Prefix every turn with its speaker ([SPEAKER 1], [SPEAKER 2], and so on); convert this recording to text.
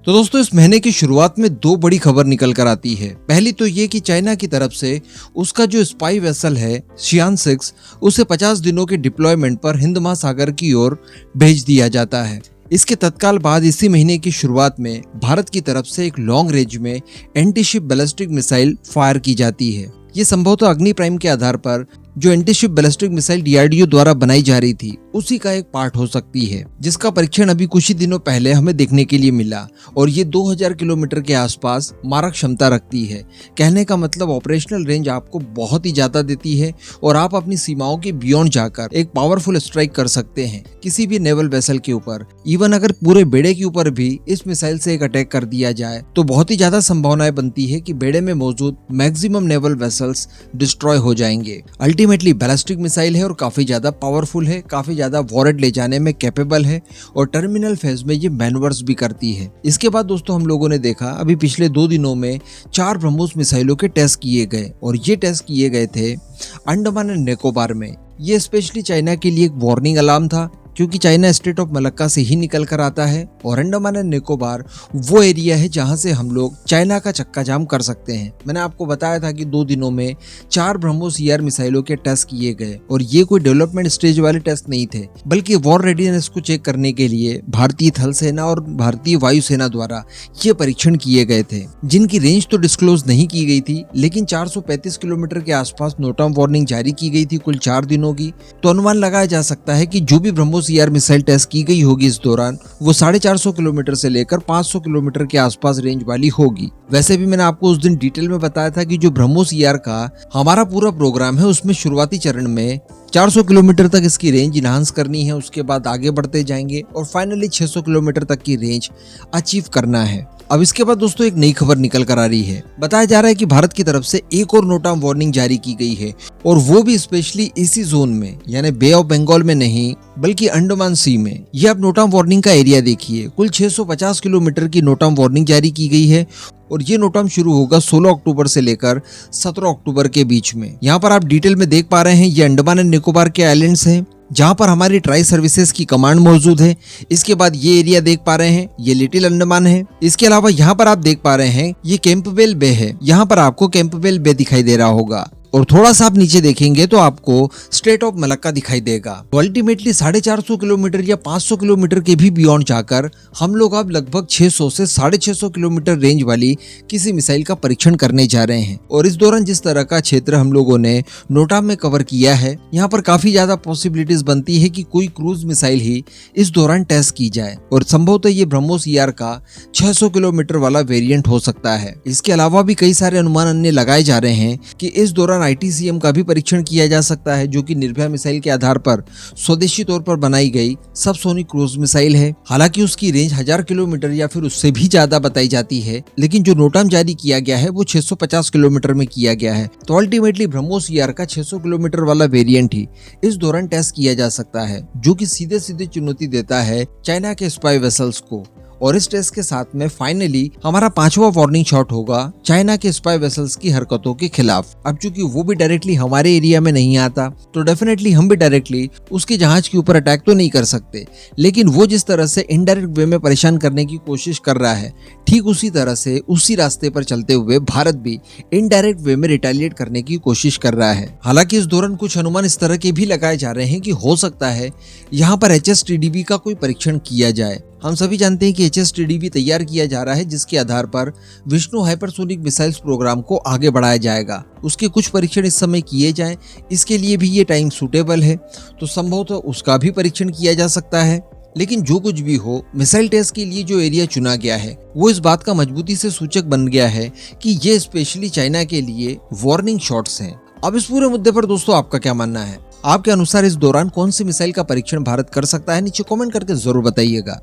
[SPEAKER 1] तो दोस्तों इस महीने की शुरुआत में दो बड़ी खबर निकल कर आती है। पहली तो ये कि चाइना की तरफ से उसका जो स्पाई वेसल है शियान 6 उसे 50 दिनों के डिप्लॉयमेंट पर हिंद महासागर की ओर भेज दिया जाता है। इसके तत्काल बाद इसी महीने की शुरुआत में भारत की तरफ से एक लॉन्ग रेंज में anti ship ballistic missile fire की जाती है। ये संभवतः अग्नि प्राइम के आधार पर जो anti ship ballistic missile DRDO द्वारा बनाई जा रही थी उसी का एक पार्ट हो सकती है, जिसका परीक्षण अभी कुछ ही दिनों पहले हमें देखने के लिए मिला और ये 2000 किलोमीटर के आसपास मारक क्षमता रखती है। कहने का मतलब ऑपरेशनल रेंज आपको बहुत ही ज्यादा देती है और आप अपनी सीमाओं के बियॉन्ड जाकर एक पावरफुल स्ट्राइक कर सकते हैं किसी भी नेवल वेसल के ऊपर। इवन अगर पूरे बेड़े के ऊपर भी इस मिसाइल से एक अटैक कर दिया जाए तो बहुत ही ज्यादा संभावनाएं बनती है कि बेड़े में मौजूद मैक्सिमम नेवल वेसल्स डिस्ट्रॉय हो जाएंगे। अल्टीमेटली बैलिस्टिक मिसाइल है और काफी ज्यादा पावरफुल है, काफी ज्यादा वॉरेट ले जाने में कैपेबल है और टर्मिनल फेज में ये मैनवर्स भी करती है। इसके बाद दोस्तों हम लोगों ने देखा अभी पिछले 2 दिनों में 4 ब्रह्मोस मिसाइलों के टेस्ट किए गए और ये टेस्ट किए गए थे अंडमान एंड निकोबार में। ये स्पेशली चाइना के लिए एक वार्निंग अलार्म था, क्योंकि चाइना स्टेट ऑफ मलक्का से ही निकल कर आता है और अंडमान एंड निकोबार वो एरिया है जहां से हम लोग चाइना का चक्का जाम कर सकते हैं। मैंने आपको बताया था कि 2 दिनों में 4 ब्रह्मोस ER मिसाइलों के टेस्ट किए गए और ये कोई डेवलपमेंट स्टेज वाले टेस्ट नहीं थे, बल्कि वॉर रेडीनेस को चेक करने के लिए भारतीय थल सेना और भारतीय वायुसेना द्वारा ये परीक्षण किए गए थे, जिनकी रेंज तो डिस्क्लोज नहीं की गई थी, लेकिन 435 किलोमीटर के आसपास नोटम वार्निंग जारी की गई थी कुल 4 दिनों की। तो अनुमान लगाया जा सकता है कि जो भी ब्रह्मोस ER मिसाइल टेस्ट की गई होगी इस दौरान वो 450 किलोमीटर से लेकर 500 किलोमीटर के आसपास रेंज वाली होगी। वैसे भी मैंने आपको उस दिन डिटेल में बताया था कि जो ब्रह्मोस ER का हमारा पूरा प्रोग्राम है उसमें शुरुआती चरण में 400 किलोमीटर तक इसकी रेंज इनहांस करनी है, उसके बाद आगे बढ़ते जाएंगे और फाइनली 600 किलोमीटर तक की रेंज अचीव करना है। अब इसके बाद दोस्तों एक नई खबर निकल कर आ रही है। बताया जा रहा है कि भारत की तरफ से एक और नोटम वार्निंग जारी की गई है और वो भी स्पेशली इसी जोन में, यानी बे ऑफ बंगाल में नहीं बल्कि अंडमान सी में। ये आप नोटम वार्निंग का एरिया देखिए, कुल 650 किलोमीटर की नोटम वार्निंग जारी की गई है और ये नोटम शुरू होगा 16 अक्टूबर से लेकर 17 अक्टूबर के बीच में। यहाँ पर आप डिटेल में देख पा रहे हैं ये अंडमान एंड निकोबार के आइलैंड्स हैं जहां पर हमारी ट्राई सर्विसेज की कमांड मौजूद है। इसके बाद ये एरिया देख पा रहे हैं ये लिटिल अंडमान है। इसके अलावा यहाँ पर आप देख पा रहे हैं ये कैंपबेल बे है। यहाँ पर आपको कैंपबेल बे दिखाई दे रहा होगा और थोड़ा सा आप नीचे देखेंगे तो आपको स्टेट ऑफ मलक्का दिखाई देगा। तो अल्टीमेटली 450 किलोमीटर या 500 किलोमीटर के भी बियॉन्ड जाकर हम लोग अब लगभग 600 से 650 किलोमीटर रेंज वाली किसी मिसाइल का परीक्षण करने जा रहे हैं। और इस दौरान जिस तरह का क्षेत्र हम लोगों ने नोटम में कवर किया है, यहाँ पर काफी ज्यादा पॉसिबिलिटीज बनती है कि कोई क्रूज मिसाइल ही इस दौरान टेस्ट की जाए और संभवतः ये ब्रह्मोस ER का 600 किलोमीटर वाला वेरिएंट हो सकता है। इसके अलावा भी कई सारे अनुमान अन्य लगाए जा रहे हैं कि इस दौरान ITCM का भी परीक्षण किया जा सकता है, जो कि निर्भया मिसाइल के आधार पर स्वदेशी तौर पर बनाई गई सबसोनिक क्रूज मिसाइल है। हालांकि उसकी रेंज 1000 किलोमीटर या फिर उससे भी ज्यादा बताई जाती है, लेकिन जो नोटम जारी किया गया है वो 650 किलोमीटर में किया गया है। तो अल्टीमेटली ब्रह्मोस ER का 600 किलोमीटर वाला वेरिएंट ही इस दौरान टेस्ट किया जा सकता है, जो कि सीधे सीधे चुनौती देता है चाइना के स्पाई वेसल्स को। और इस टेस्ट के साथ में फाइनली हमारा 5वां वार्निंग शॉट होगा चाइना के स्पाई वेसल्स की हरकतों के खिलाफ। अब चूंकि वो भी डायरेक्टली हमारे एरिया में नहीं आता तो डेफिनेटली हम भी डायरेक्टली उसके जहाज के ऊपर अटैक तो नहीं कर सकते, लेकिन वो जिस तरह से इनडायरेक्ट वे में परेशान करने की कोशिश कर रहा है, ठीक उसी तरह से उसी रास्ते पर चलते हुए भारत भी इनडायरेक्ट वे में रिटेलिएट करने की कोशिश कर रहा है। हालांकि इस दौरान कुछ अनुमान इस तरह के भी लगाए जा रहे हैं कि हो सकता है यहाँ पर HSTDB का कोई परीक्षण किया जाए। हम सभी जानते हैं कि HSTDB तैयार किया जा रहा है, जिसके आधार पर विष्णु हाइपरसोनिक मिसाइल्स प्रोग्राम को आगे बढ़ाया जाएगा। उसके कुछ परीक्षण इस समय किए जाएं, इसके लिए भी ये टाइम सूटेबल है, तो संभवतः उसका भी परीक्षण किया जा सकता है। लेकिन जो कुछ भी हो, मिसाइल टेस्ट के लिए जो एरिया चुना गया है वो इस बात का मजबूती से सूचक बन गया है कि ये स्पेशली चाइना के लिए वार्निंग शॉट्स हैं। अब इस पूरे मुद्दे पर दोस्तों आपका क्या मानना है? आपके अनुसार इस दौरान कौन सी मिसाइल का परीक्षण भारत कर सकता है? नीचे कमेंट करके जरूर बताइएगा।